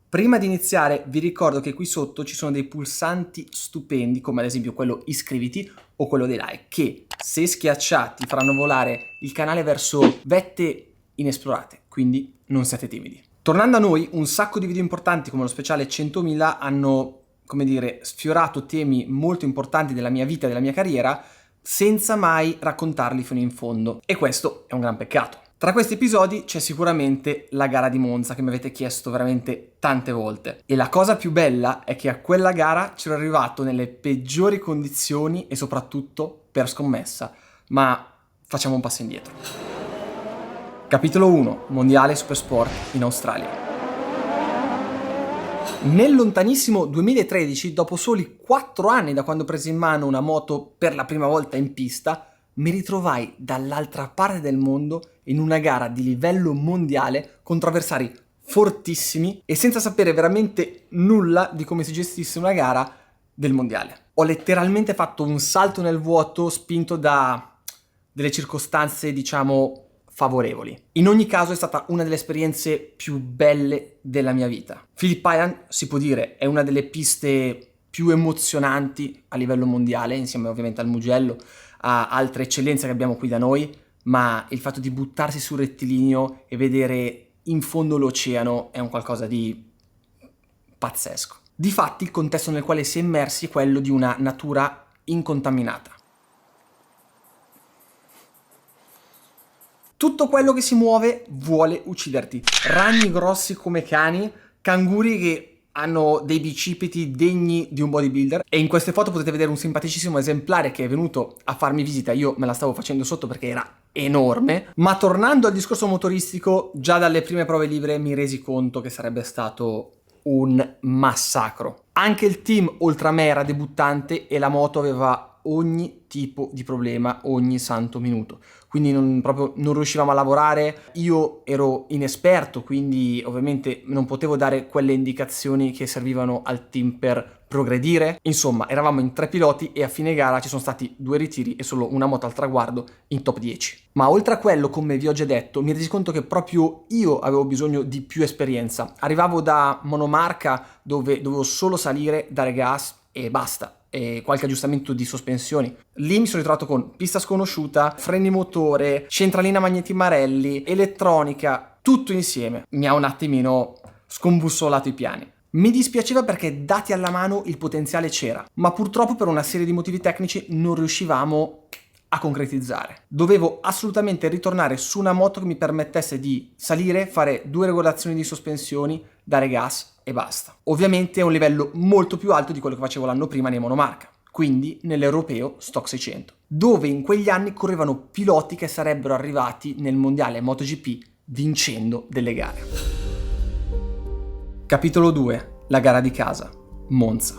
Prima di iniziare vi ricordo che qui sotto ci sono dei pulsanti stupendi, come ad esempio quello iscriviti o quello dei like, che se schiacciati faranno volare il canale verso vette inesplorate, quindi non siate timidi. Tornando a noi, un sacco di video importanti come lo speciale 100.000 hanno, come dire, sfiorato temi molto importanti della mia vita e della mia carriera senza mai raccontarli fino in fondo, e questo è un gran peccato. Tra questi episodi c'è sicuramente la gara di Monza che mi avete chiesto veramente tante volte, e la cosa più bella è che a quella gara c'ero arrivato nelle peggiori condizioni e soprattutto per scommessa, ma facciamo un passo indietro. Capitolo 1. Mondiale Supersport in Australia. Nel lontanissimo 2013, dopo soli 4 anni da quando presi in mano una moto per la prima volta in pista, mi ritrovai dall'altra parte del mondo in una gara di livello mondiale contro avversari fortissimi e senza sapere veramente nulla di come si gestisse una gara del mondiale. Ho letteralmente fatto un salto nel vuoto spinto da delle circostanze, diciamo, favorevoli. In ogni caso è stata una delle esperienze più belle della mia vita. Phillip Island, si può dire, è una delle piste più emozionanti a livello mondiale, insieme ovviamente al Mugello, a altre eccellenze che abbiamo qui da noi, ma il fatto di buttarsi sul rettilineo e vedere in fondo l'oceano è un qualcosa di pazzesco. Difatti il contesto nel quale si è immersi è quello di una natura incontaminata. Tutto quello che si muove vuole ucciderti. Ragni grossi come cani, canguri che hanno dei bicipiti degni di un bodybuilder, e in queste foto potete vedere un simpaticissimo esemplare che è venuto a farmi visita. Io me la stavo facendo sotto perché era enorme. Ma tornando al discorso motoristico, già dalle prime prove libere mi resi conto che sarebbe stato un massacro. Anche il team oltre a me era debuttante e la moto aveva ogni tipo di problema ogni santo minuto, quindi proprio non riuscivamo a lavorare. Io ero inesperto, quindi ovviamente non potevo dare quelle indicazioni che servivano al team per progredire. Insomma, eravamo in 3 piloti e a fine gara ci sono stati 2 ritiri e solo una moto al traguardo in top 10. Ma oltre a quello, come vi ho già detto, mi resi conto che proprio io avevo bisogno di più esperienza. Arrivavo da monomarca dove dovevo solo salire, dare gas e basta, e qualche aggiustamento di sospensioni. Lì mi sono ritrovato con pista sconosciuta, freni motore, centralina magneti Marelli, elettronica, tutto insieme. Mi ha un attimino scombussolato i piani. Mi dispiaceva perché dati alla mano il potenziale c'era, ma purtroppo per una serie di motivi tecnici non riuscivamo a concretizzare. Dovevo assolutamente ritornare su una moto che mi permettesse di salire, fare 2 regolazioni di sospensioni, dare gas e basta. Ovviamente è un livello molto più alto di quello che facevo l'anno prima nei monomarca, quindi nell'europeo Stock 600, dove in quegli anni correvano piloti che sarebbero arrivati nel mondiale MotoGP vincendo delle gare. Capitolo 2. La gara di casa, Monza.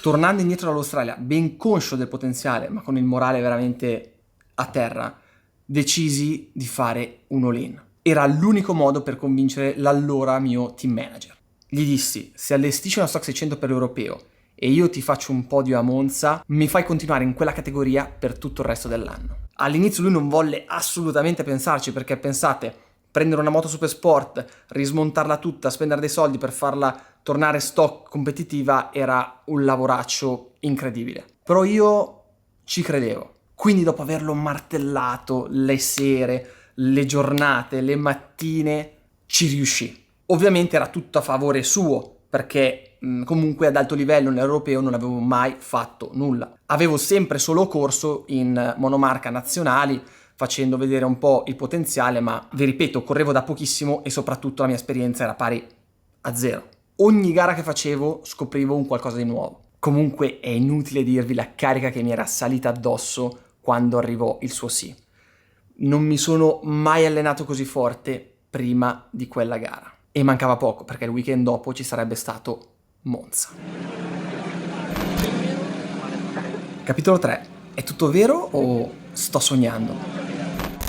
Tornando indietro dall'Australia, ben conscio del potenziale, ma con il morale veramente a terra, decisi di fare un all-in. Era l'unico modo per convincere l'allora mio team manager. Gli dissi: se allestisci una Stock 600 per l'europeo e io ti faccio un podio a Monza, mi fai continuare in quella categoria per tutto il resto dell'anno. All'inizio lui non volle assolutamente pensarci, perché pensate, prendere una moto super sport, rismontarla tutta, spendere dei soldi per farla tornare stock competitiva era un lavoraccio incredibile. Però io ci credevo. Quindi dopo averlo martellato le sere, le giornate, le mattine, ci riuscì. Ovviamente era tutto a favore suo, perché comunque ad alto livello nell'europeo non avevo mai fatto nulla. Avevo sempre solo corso in monomarca nazionali, facendo vedere un po' il potenziale, ma vi ripeto, correvo da pochissimo e soprattutto la mia esperienza era pari a 0. Ogni gara che facevo scoprivo un qualcosa di nuovo. Comunque è inutile dirvi la carica che mi era salita addosso quando arrivò il suo sì. Non mi sono mai allenato così forte prima di quella gara. E mancava poco, perché il weekend dopo ci sarebbe stato Monza. Capitolo 3. È tutto vero o sto sognando?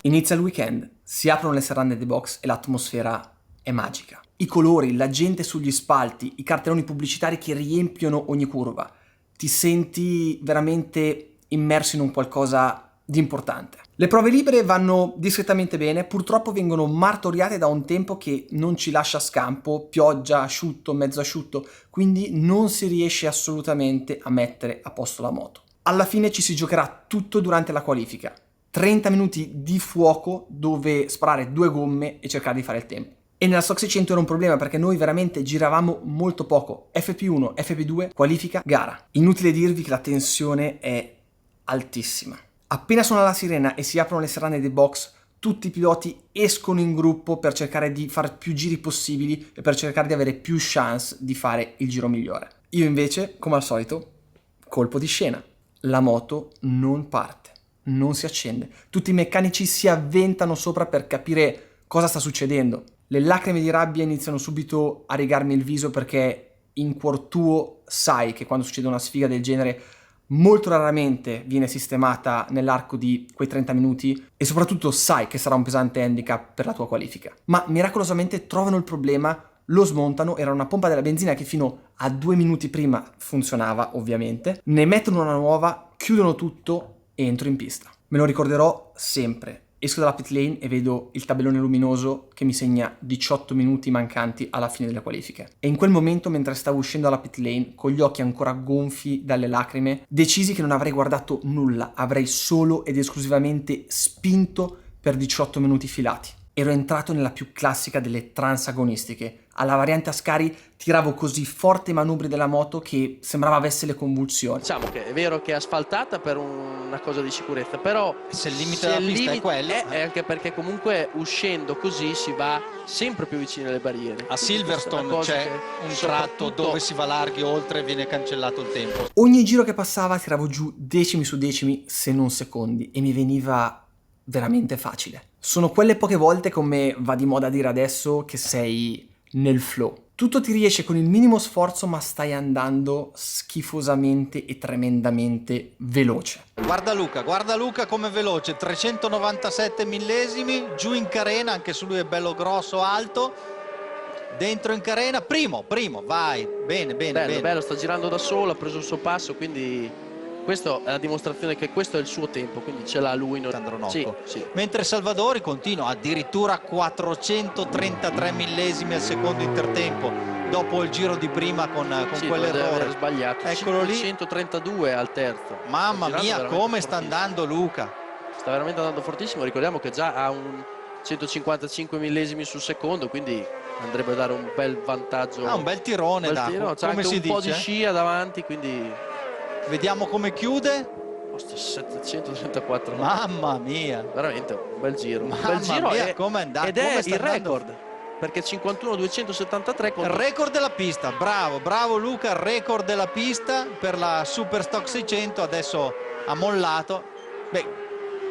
Inizia il weekend, si aprono le serrande dei box e l'atmosfera è magica. I colori, la gente sugli spalti, i cartelloni pubblicitari che riempiono ogni curva. Ti senti veramente immerso in un qualcosa di importante. Le prove libere vanno discretamente bene, purtroppo vengono martoriate da un tempo che non ci lascia scampo, pioggia, asciutto, mezzo asciutto, quindi non si riesce assolutamente a mettere a posto la moto. Alla fine ci si giocherà tutto durante la qualifica. 30 minuti di fuoco dove sparare 2 gomme e cercare di fare il tempo. E nella Stock 600 era un problema perché noi veramente giravamo molto poco. FP1, FP2, qualifica, gara. Inutile dirvi che la tensione è altissima. Appena suona la sirena e si aprono le serrande dei box, tutti i piloti escono in gruppo per cercare di fare più giri possibili e per cercare di avere più chance di fare il giro migliore. Io invece, come al solito, colpo di scena. La moto non parte, non si accende. Tutti i meccanici si avventano sopra per capire cosa sta succedendo. Le lacrime di rabbia iniziano subito a rigarmi il viso perché in cuor tuo sai che quando succede una sfiga del genere molto raramente viene sistemata nell'arco di quei 30 minuti e soprattutto sai che sarà un pesante handicap per la tua qualifica. Ma miracolosamente trovano il problema, lo smontano, era una pompa della benzina che fino a 2 minuti prima funzionava ovviamente, ne mettono una nuova, chiudono tutto e entro in pista. Me lo ricorderò sempre. Esco dalla pit lane e vedo il tabellone luminoso che mi segna 18 minuti mancanti alla fine delle qualifiche. E in quel momento, mentre stavo uscendo dalla pit lane, con gli occhi ancora gonfi dalle lacrime, decisi che non avrei guardato nulla, avrei solo ed esclusivamente spinto per 18 minuti filati. Ero entrato nella più classica delle transagonistiche. Alla variante Ascari tiravo così forte i manubri della moto che sembrava avesse le convulsioni. Diciamo che è vero che è asfaltata per una cosa di sicurezza, però se il limite della pista è quello, è anche perché comunque uscendo così si va sempre più vicino alle barriere. A Silverstone c'è un tratto dove si va larghi oltre e viene cancellato il tempo. Ogni giro che passava tiravo giù decimi su decimi, se non secondi, e mi veniva veramente facile. Sono quelle poche volte, come va di moda dire adesso, che sei nel flow. Tutto ti riesce con il minimo sforzo, ma stai andando schifosamente e tremendamente veloce. Guarda Luca come veloce, 397 millesimi, giù in carena, anche su lui è bello grosso, alto, dentro in carena, primo, vai, bene. Bello, sta girando da solo, ha preso il suo passo, quindi questo è la dimostrazione che questo è il suo tempo, quindi ce l'ha lui. Sandronocco. Sì. Mentre Salvadori continua addirittura 433 millesimi al secondo intertempo dopo il giro di prima con quell'errore sbagliato. Eccolo lì, 132 al terzo. mamma mia come sta andando Luca, sta veramente andando fortissimo. Ricordiamo che già ha un 155 millesimi sul secondo, quindi andrebbe a dare un bel vantaggio, un bel tirone, c'è anche un po' di scia davanti, quindi vediamo come chiude. 734. Mamma mia, veramente un bel giro. Come è andato, ed è il record, perché 51.273 il record della pista. Bravo Luca, record della pista per la Super Stock 600. Adesso ha mollato,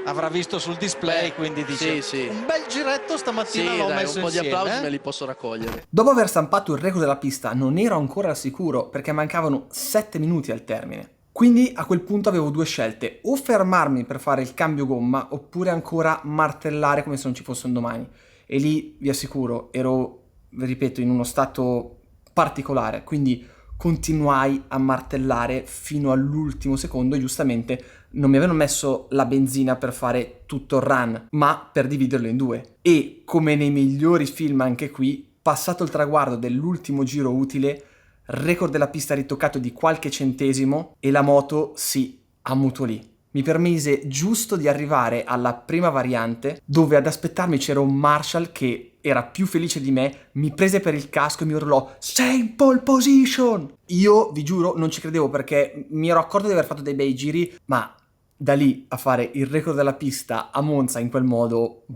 avrà visto sul display, quindi dice sì. Un bel giretto stamattina, l'ho messo un po' insieme, di applausi me li posso raccogliere. Dopo aver stampato il record della pista non ero ancora al sicuro perché mancavano 7 minuti al termine. Quindi a quel punto avevo due scelte: o fermarmi per fare il cambio gomma oppure ancora martellare come se non ci fosse un domani. E lì vi assicuro ero, ripeto, in uno stato particolare, quindi continuai a martellare fino all'ultimo secondo e giustamente non mi avevano messo la benzina per fare tutto il run, ma per dividerlo in due. E come nei migliori film anche qui, passato il traguardo dell'ultimo giro utile, record della pista ritoccato di qualche centesimo e la moto si ammutolì. Mi permise giusto di arrivare alla prima variante, dove ad aspettarmi c'era un Marshall che era più felice di me, mi prese per il casco e mi urlò "Sei in pole position!". Io, vi giuro, non ci credevo perché mi ero accorto di aver fatto dei bei giri, ma da lì a fare il record della pista a Monza in quel modo,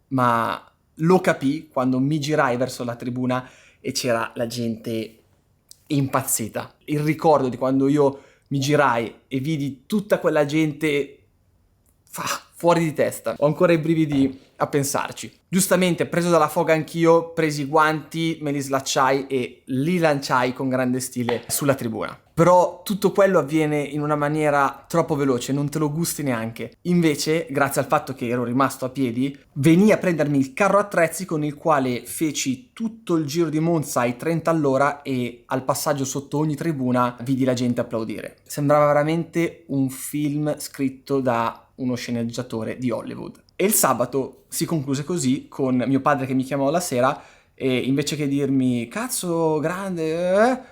ma lo capì quando mi girai verso la tribuna e c'era la gente impazzita. Il ricordo di quando io mi girai e vidi tutta quella gente fuori di testa. Ho ancora i brividi a pensarci. Giustamente, preso dalla foga anch'io, presi i guanti, me li slacciai e li lanciai con grande stile sulla tribuna. Però tutto quello avviene in una maniera troppo veloce, non te lo gusti neanche. Invece, grazie al fatto che ero rimasto a piedi, venì a prendermi il carro attrezzi con il quale feci tutto il giro di Monza ai 30 all'ora e al passaggio sotto ogni tribuna vidi la gente applaudire. Sembrava veramente un film scritto da uno sceneggiatore di Hollywood. E il sabato si concluse così, con mio padre che mi chiamò la sera e invece che dirmi cazzo grande,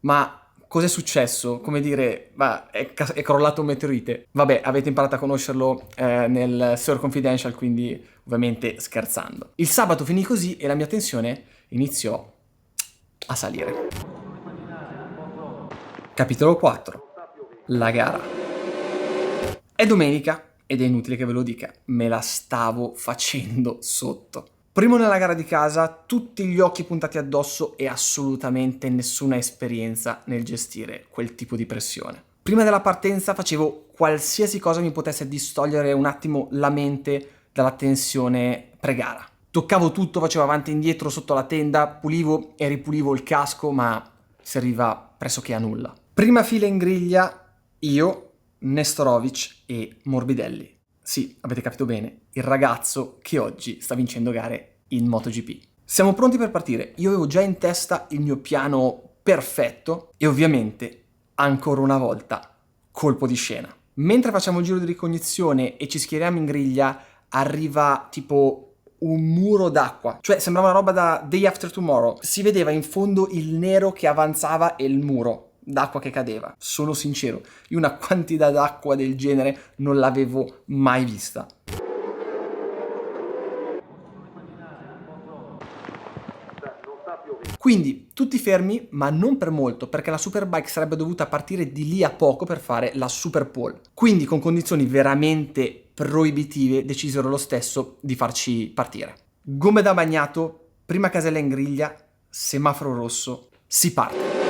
ma cos'è successo? Come dire, ma è crollato un meteorite. Vabbè, avete imparato a conoscerlo nel Sir Confidential, quindi ovviamente scherzando. Il sabato finì così e la mia tensione iniziò a salire. Capitolo 4. La gara. È domenica ed è inutile che ve lo dica, me la stavo facendo sotto. Primo nella gara di casa, tutti gli occhi puntati addosso e assolutamente nessuna esperienza nel gestire quel tipo di pressione. Prima della partenza facevo qualsiasi cosa mi potesse distogliere un attimo la mente dalla tensione pre-gara. Toccavo tutto, facevo avanti e indietro sotto la tenda, pulivo e ripulivo il casco, ma serviva pressoché a nulla. Prima fila in griglia, io, Nestorovic e Morbidelli. Sì, avete capito bene, il ragazzo che oggi sta vincendo gare in MotoGP. Siamo pronti per partire. Io avevo già in testa il mio piano perfetto e ovviamente, ancora una volta, colpo di scena. Mentre facciamo il giro di ricognizione e ci schieriamo in griglia, arriva tipo un muro d'acqua. Cioè sembrava una roba da Day After Tomorrow. Si vedeva in fondo il nero che avanzava e il muro d'acqua che cadeva. Sono sincero, io una quantità d'acqua del genere non l'avevo mai vista. Quindi tutti fermi, ma non per molto, perché la Superbike sarebbe dovuta partire di lì a poco per fare la Super Pole. Quindi con condizioni veramente proibitive decisero lo stesso di farci partire. Gomme da bagnato, prima casella in griglia, semaforo rosso, si parte.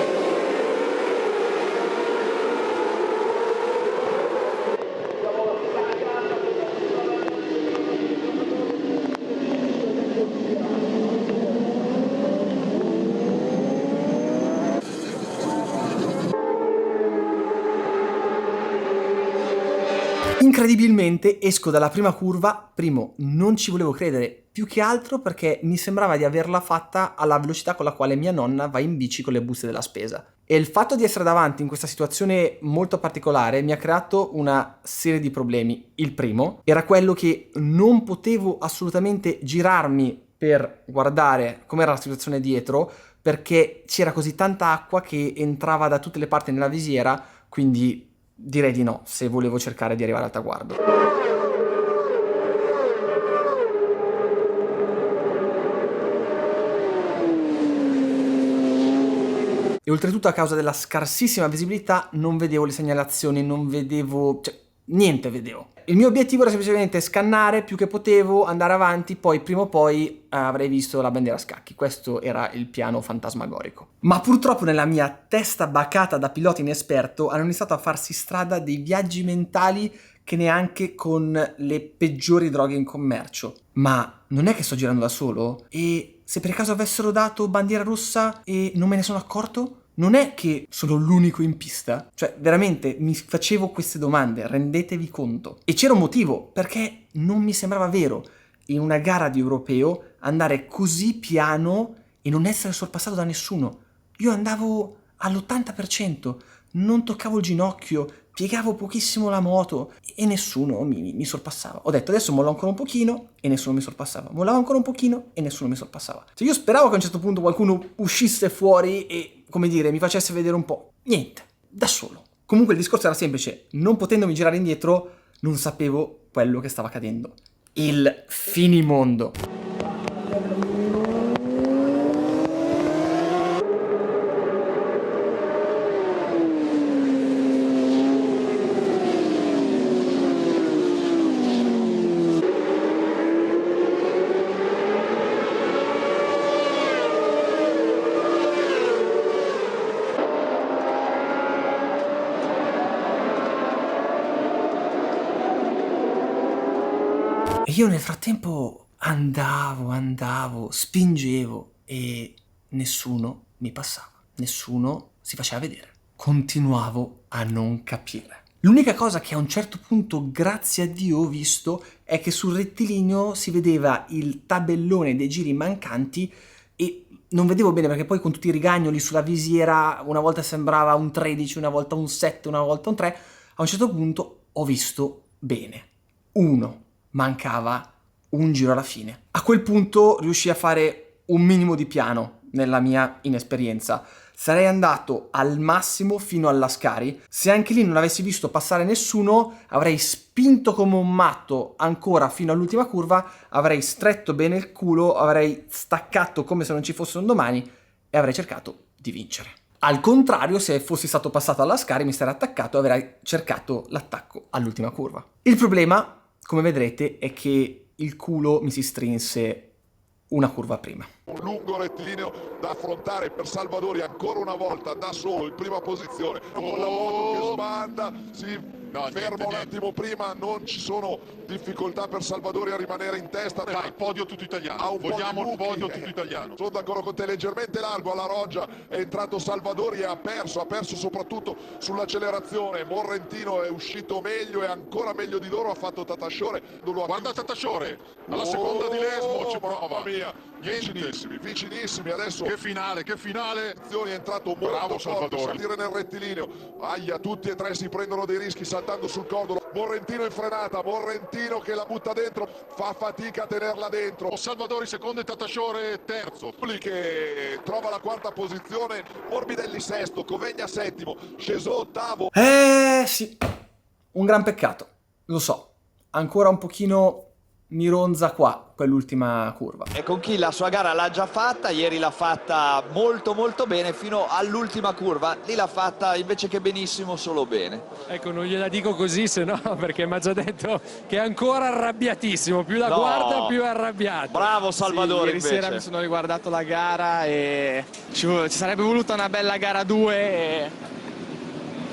Incredibilmente esco dalla prima curva, primo, non ci volevo credere, più che altro perché mi sembrava di averla fatta alla velocità con la quale mia nonna va in bici con le buste della spesa. E il fatto di essere davanti in questa situazione molto particolare mi ha creato una serie di problemi. Il primo era quello che non potevo assolutamente girarmi per guardare com'era la situazione dietro, perché c'era così tanta acqua che entrava da tutte le parti nella visiera, quindi direi di no, se volevo cercare di arrivare al traguardo. E oltretutto a causa della scarsissima visibilità non vedevo le segnalazioni, non vedevo... cioè, niente vedevo. Il mio obiettivo era semplicemente scannare più che potevo, andare avanti, poi prima o poi avrei visto la bandiera a scacchi. Questo era il piano fantasmagorico. Ma purtroppo nella mia testa bacata da pilota inesperto hanno iniziato a farsi strada dei viaggi mentali che neanche con le peggiori droghe in commercio. Ma non è che sto girando da solo? E se per caso avessero dato bandiera rossa e non me ne sono accorto? Non è che sono l'unico in pista? Cioè, veramente mi facevo queste domande, rendetevi conto. E c'era un motivo, perché non mi sembrava vero in una gara di europeo andare così piano e non essere sorpassato da nessuno. Io andavo all'80%, non toccavo il ginocchio, piegavo pochissimo la moto e nessuno mi sorpassava. Ho detto adesso mollo ancora un pochino e nessuno mi sorpassava. Mollavo ancora un pochino e nessuno mi sorpassava. Cioè io speravo che a un certo punto qualcuno uscisse fuori e, come dire, mi facesse vedere un po'. Niente, da solo. Comunque il discorso era semplice, non potendomi girare indietro non sapevo quello che stava accadendo. Il finimondo. E io nel frattempo andavo, spingevo e nessuno mi passava, nessuno si faceva vedere. Continuavo a non capire. L'unica cosa che a un certo punto, grazie a Dio, ho visto è che sul rettilineo si vedeva il tabellone dei giri mancanti e non vedevo bene perché poi con tutti i rigagnoli sulla visiera una volta sembrava un 13, una volta un 7, una volta un 3. A un certo punto ho visto bene. 1, mancava un giro alla fine. A quel punto riuscii a fare un minimo di piano nella mia inesperienza. Sarei andato al massimo fino all'Ascari. Se anche lì non avessi visto passare nessuno, avrei spinto come un matto ancora fino all'ultima curva, avrei stretto bene il culo, avrei staccato come se non ci fosse un domani e avrei cercato di vincere. Al contrario, se fossi stato passato all'Ascari mi sarei attaccato e avrei cercato l'attacco all'ultima curva. Il problema, come vedrete, è che il culo mi si strinse una curva prima. Un lungo rettilineo da affrontare per Salvadori ancora una volta da solo in prima posizione con la moto che sbanda, si ferma un attimo prima, non ci sono difficoltà per Salvadori a rimanere in testa. Dai, podio tutto italiano, vogliamo il podio tutto italiano. Sono d'accordo con te, leggermente largo alla Roggia è entrato Salvadori e ha perso soprattutto sull'accelerazione. Morrentino è uscito meglio e ancora meglio di loro ha fatto Tatasciore. Guarda Tatasciore, alla seconda di Lesmo ci prova. Mamma mia, vicinissimi adesso. Che finale. È entrato molto Bravo forte, Salvadori. salire nel rettilineo. Aia, tutti e tre si prendono dei rischi saltando sul cordolo. Morrentino in frenata, Morrentino che la butta dentro, fa fatica a tenerla dentro. Salvadori secondo e Tatasciore terzo. Lì che trova la quarta posizione, Morbidelli sesto, Covegna settimo, sceso ottavo. Sì, un gran peccato, lo so, ancora un pochino mi ronza qua quell'ultima curva. E con chi la sua gara l'ha già fatta, ieri l'ha fatta molto bene fino all'ultima curva, lì l'ha fatta invece che benissimo solo bene. Ecco, non gliela dico così, se no, perché mi ha già detto che è ancora arrabbiatissimo, più la No. guarda più è arrabbiato. Bravo Salvadori. Ieri invece sera mi sono riguardato la gara e ci sarebbe voluta una bella gara 2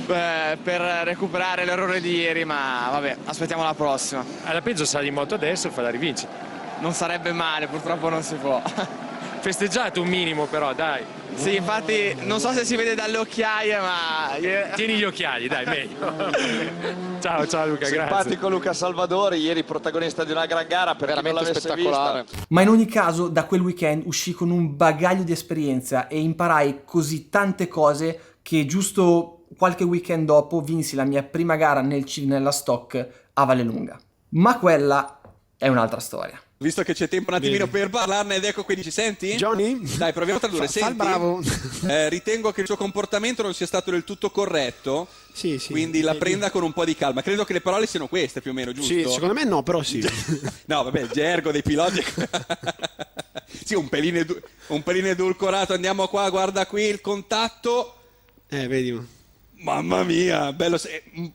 per recuperare l'errore di ieri, ma vabbè, aspettiamo la prossima. Alla peggio sali in moto adesso e fa la rivincita. Non sarebbe male, purtroppo non si può. Festeggiato un minimo però, dai. Sì, infatti non so se si vede dalle occhiaie, ma Tieni gli occhiali, dai, meglio. Ciao Luca, grazie. Simpatico Luca Salvadori, ieri protagonista di una gran gara, per chi non veramente l'avesse spettacolare. vista. Ma in ogni caso, da quel weekend uscì con un bagaglio di esperienza e imparai così tante cose che giusto qualche weekend dopo vinsi la mia prima gara nella stock a Vallelunga. Ma quella è un'altra storia. Visto che c'è tempo un attimino per parlarne, ed ecco qui, ci senti? Johnny? Dai, proviamo a tradurre. Fa il Senti? bravo. Ritengo che il suo comportamento non sia stato del tutto corretto, Sì. quindi la prenda con un po' di calma. Credo che le parole siano queste, più o meno, giusto? Sì, secondo me no, però sì. No, vabbè, il gergo dei piloti. Sì, un pelino edulcorato. Andiamo qua, guarda qui il contatto. Vedi. Mamma mia, bello,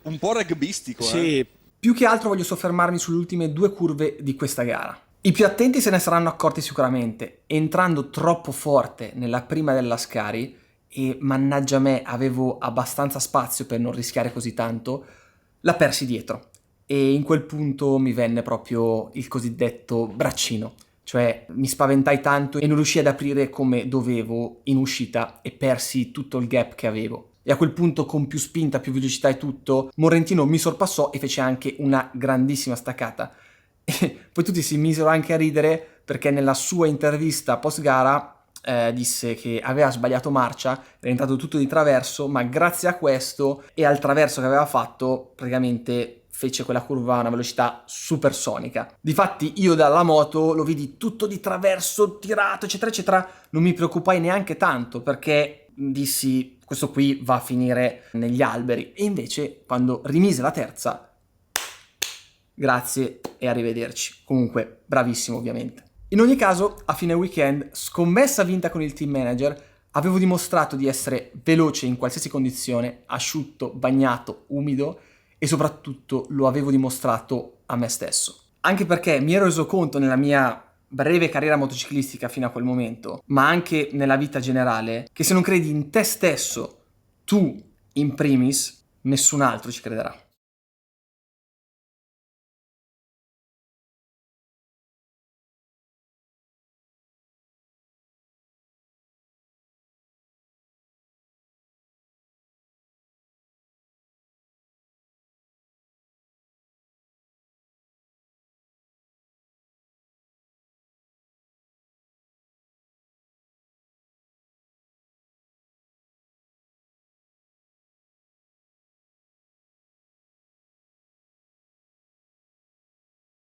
un po' rugbyistico. Sì. Più che altro voglio soffermarmi sulle ultime due curve di questa gara. I più attenti se ne saranno accorti sicuramente, entrando troppo forte nella prima dell'Ascari, e mannaggia me, avevo abbastanza spazio per non rischiare così tanto, la persi dietro. E in quel punto mi venne proprio il cosiddetto braccino. Cioè mi spaventai tanto e non riuscii ad aprire come dovevo in uscita e persi tutto il gap che avevo. E a quel punto, con più spinta, più velocità e tutto, Morrentino mi sorpassò e fece anche una grandissima staccata. E poi tutti si misero anche a ridere perché nella sua intervista post gara disse che aveva sbagliato marcia, era entrato tutto di traverso, ma grazie a questo e al traverso che aveva fatto praticamente fece quella curva a una velocità supersonica. Difatti io dalla moto lo vidi tutto di traverso, tirato, eccetera eccetera, non mi preoccupai neanche tanto perché dissi questo qui va a finire negli alberi, e invece quando rimise la terza, grazie e arrivederci. Comunque bravissimo ovviamente. In ogni caso, a fine weekend, scommessa vinta con il team manager, avevo dimostrato di essere veloce in qualsiasi condizione, asciutto, bagnato, umido, e soprattutto lo avevo dimostrato a me stesso. Anche perché mi ero reso conto nella mia breve carriera motociclistica fino a quel momento, ma anche nella vita generale, che se non credi in te stesso, tu in primis, nessun altro ci crederà.